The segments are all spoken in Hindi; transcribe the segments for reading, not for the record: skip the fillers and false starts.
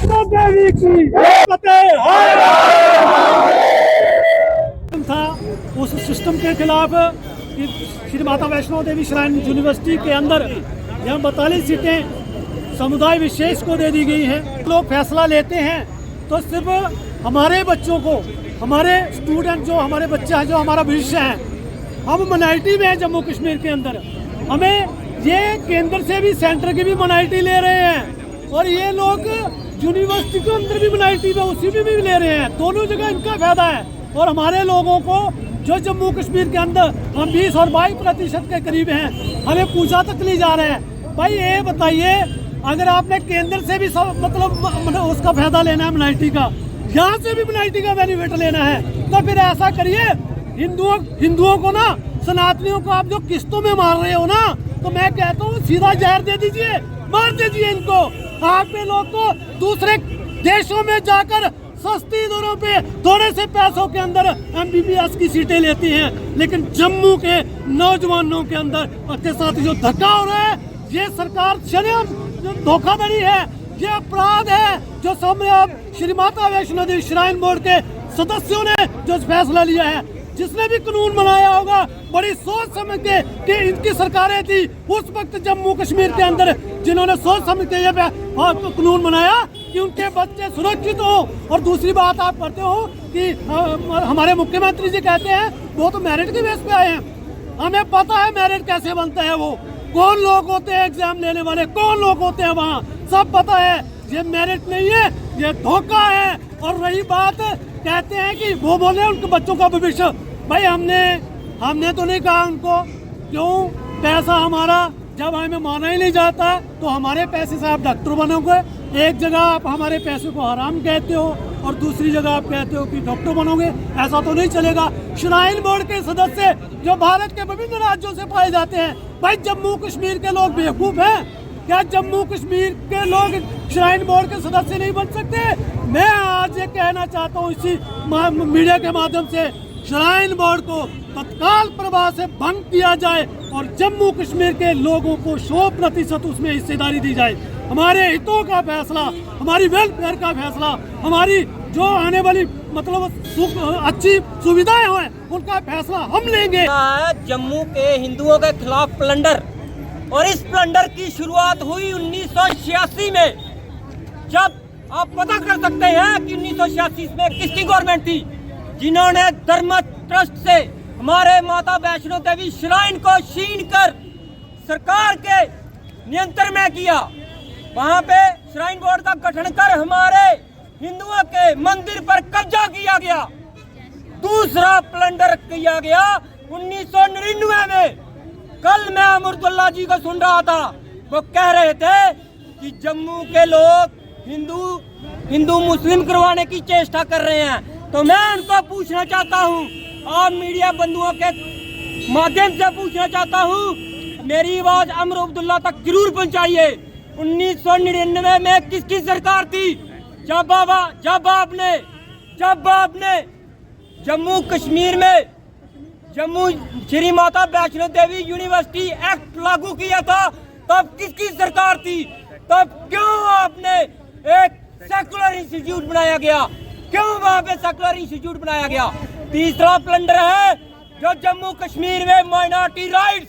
वैष्णो देवी की था उस सिस्टम के खिलाफ कि श्री माता वैष्णो देवी श्राइन यूनिवर्सिटी के अंदर यहाँ 42 सीटें समुदाय विशेष को दे दी गई हैं। लोग फैसला लेते हैं तो सिर्फ हमारे बच्चों को, हमारे स्टूडेंट जो हमारे बच्चे हैं, जो हमारा भविष्य है, हम माइनॉरिटी में हैं जम्मू कश्मीर के अंदर। हमें ये केंद्र से भी, सेंटर की भी माइनॉरिटी ले रहे हैं और ये लोग यूनिवर्सिटी के अंदर भी माइनॉरिटी में उसी में भी ले रहे हैं। दोनों जगह इनका फायदा है। और हमारे लोगों को जो जम्मू कश्मीर के अंदर हम 20 और 22% के करीब हैं, हमें पूछा तक नहीं जा रहे हैं। भाई ये बताइए, अगर आपने केंद्र से भी मतलब उसका फायदा लेना है माइनॉरिटी का, यहाँ से भी माइनॉरिटी का बेनिफिट लेना है, तो फिर ऐसा करिए, हिंदुओं को ना, सनातनियों को आप जो किस्तों में मार रहे हो ना, तो मैं कहता हूँ सीधा जहर दे दीजिए, मार दीजिए इनको। आपके लोग को दूसरे देशों में जाकर सस्ती दरों पे थोड़े से पैसों के अंदर MBBS की सीटें लेती हैं, लेकिन जम्मू के नौजवानों के अंदर के साथ जो धक्का हो रहा है, ये सरकार शर्म धोखाधड़ी है, ये अपराध है जो सामने अब श्री माता वैष्णो देवी श्राइन बोर्ड के सदस्यों ने जो फैसला लिया है। जिसने भी कानून बनाया होगा बड़ी सोच समझ के कि इनकी सरकारें थी उस वक्त जम्मू कश्मीर के अंदर, जिन्होंने सोच समझ के ये कानून बनाया कि उनके बच्चे सुरक्षित हो। और दूसरी बात आप करते हो कि हमारे मुख्यमंत्री जी कहते हैं वो तो मेरिट के बेस पे आए हैं। हमें पता है मेरिट कैसे बनता है, वो कौन लोग होते हैं एग्जाम लेने वाले, कौन लोग होते हैं वहाँ, सब पता है। ये मेरिट नहीं है, ये धोखा है। और रही बात, कहते हैं कि वो बोले उनके बच्चों का भविष्य, भाई हमने तो नहीं कहा उनको, क्यों पैसा हमारा जब हमें माना ही नहीं जाता तो हमारे पैसे से आप डॉक्टर बनोगे। एक जगह आप हमारे पैसे को हराम कहते हो और दूसरी जगह आप कहते हो कि डॉक्टर बनोगे, ऐसा तो नहीं चलेगा। श्राइन बोर्ड के सदस्य जो भारत के विभिन्न राज्यों से पाए जाते हैं, भाई जम्मू कश्मीर के लोग बेवकूफ हैं क्या? जम्मू कश्मीर के लोग श्राइन बोर्ड के सदस्य नहीं बन सकते? मैं आज ये कहना चाहता हूँ इसी मीडिया के माध्यम से, श्राइन बोर्ड को तत्काल प्रभाव से भंग किया जाए और जम्मू कश्मीर के लोगों को 100% उसमें हिस्सेदारी दी जाए। हमारे हितों का फैसला, हमारी वेलफेयर का फैसला, हमारी जो आने वाली मतलब अच्छी सुविधाएं हो उनका फैसला हम लेंगे। जम्मू के हिंदुओं के खिलाफ प्लंडर, और इस प्लंडर की शुरुआत हुई 1986 में। जब आप पता कर सकते हैं कि 1986 में किसकी गवर्नमेंट थी, जिन्होंने धर्म ट्रस्ट से हमारे माता वैष्णो देवी श्राइन को छीन कर सरकार के नियंत्रण में किया। वहां पे श्राइन बोर्ड का गठन कर हमारे हिंदुओं के मंदिर पर कब्जा किया गया। दूसरा प्लंडर किया गया 1999 में। कल मैं अमरुदुल्ला जी को सुन रहा था, वो कह रहे थे कि जम्मू के लोग हिंदू मुस्लिम करवाने की चेष्टा कर रहे हैं। तो मैं उनको पूछना चाहता हूँ, आप मीडिया बंधुओं के माध्यम से पूछना चाहता हूँ, मेरी आवाज अमरुदुल्ला तक जरूर पहुँचाइए। 1999 में किसकी सरकार थी? जब आपने जम्मू कश्मीर में जम्मू श्री माता वैष्णो देवी यूनिवर्सिटी एक्ट लागू किया था, तब किसकी सरकार थी? तब क्यों आपने एक सेकुलर इंस्टीट्यूट बनाया गया? क्यों वहां पे सेकुलर इंस्टीट्यूट बनाया गया? तीसरा प्लंडर है जो जम्मू कश्मीर में माइनॉरिटी राइट्स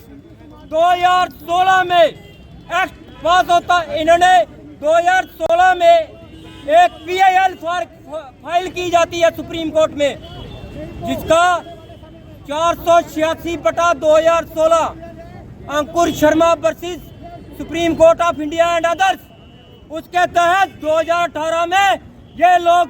2016 में एक्ट पास होता, इन्होंने 2016 में एक PIL फाइल की जाती है सुप्रीम कोर्ट में, जिसका 486/2016 Ankur Sharma versus supreme court of India and others, उसके तहत 2018 में ये लोग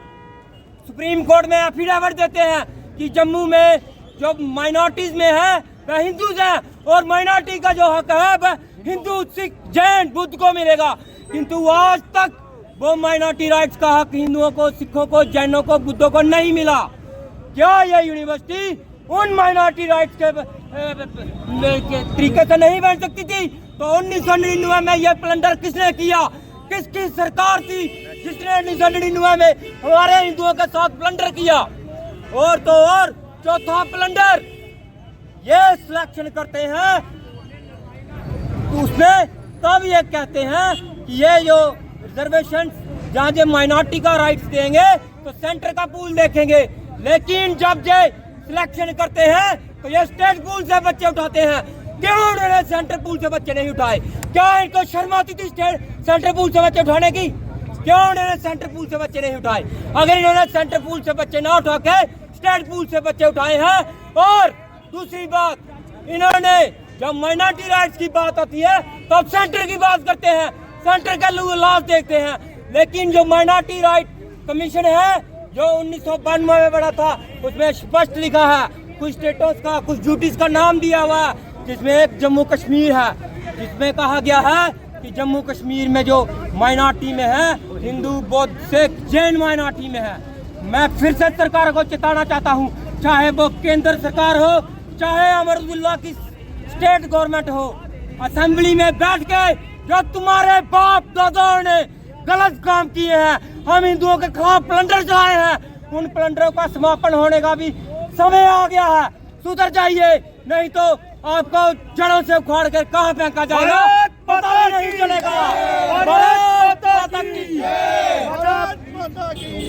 सुप्रीम कोर्ट में एफिडेविट देते हैं कि जम्मू में जो माइनॉरिटीज में है वह हिंदूज हैं और माइनॉरिटी का जो हक है वह हिंदू, सिख, जैन, बुद्ध को मिलेगा। किंतु आज तक वो माइनॉरिटी राइट्स का हक हिंदुओं को, सिखों को, जैनों को, बुद्धों को नहीं मिला। क्या ये यूनिवर्सिटी उन माइनॉरिटी राइट्स के तरीके से नहीं बन सकती थी? तो 1999 में यह प्लंडर किसने किया? किसकी सरकार थी जिसने 1999 में हमारे हिंदुओं के साथ प्लंडर किया? और तो और चौथा प्लंडर, ये सिलेक्शन करते हैं तो उसमें तब ये कहते हैं कि ये जो रिजर्वेशन जहाँ जो माइनॉरिटी का राइट्स देंगे तो सेंटर का पूल देखेंगे, लेकिन जब ये सिलेक्शन करते हैं तो ये स्टेट पूल से बच्चे उठाते हैं। क्यों उन्होंने सेंटर पूल से बच्चे नहीं उठाए? क्या इनको शर्म आती थी सेंटर पूल से बच्चे उठाने की? क्यों उन्होंने सेंटर पूल से बच्चे नहीं उठाए? अगर इन्होंने सेंटर पूल से बच्चे ना उठा के स्टेट पूल से बच्चे उठाए हैं। और दूसरी बात, इन्होंने जब माइनॉरिटी राइट्स की बात आती है तो अब सेंटर की बात करते हैं, सेंटर के लोग लॉज देखते हैं। लेकिन जो माइनॉरिटी राइट कमीशन है जो 1992 में बना था, उसमें स्पष्ट लिखा है, कुछ स्टेटों का कुछ ड्यूटीज का नाम दिया हुआ है, जिसमें एक जम्मू कश्मीर है, जिसमें कहा गया है कि जम्मू कश्मीर में जो माइनॉरिटी में है, हिंदू, बौद्ध, सिख, जैन माइनॉरिटी में है। मैं फिर से सरकार को चेताना चाहता हूँ, चाहे वो केंद्र सरकार हो, चाहे अमरुद्दुल्ला की स्टेट गवर्नमेंट हो, असेंबली में बैठ के जो तुम्हारे बाप दादाओं ने गलत काम किए हैं, हम हिंदुओं के खिलाफ प्लंडर चलाए हैं, उन प्लंडरों का समापन होने का भी समय आ गया है। सुधर जाइए, नहीं तो आपको जड़ों से उखाड़ कर कहाँ फेंका जाएगा पता नहीं चलेगा। भारत माता की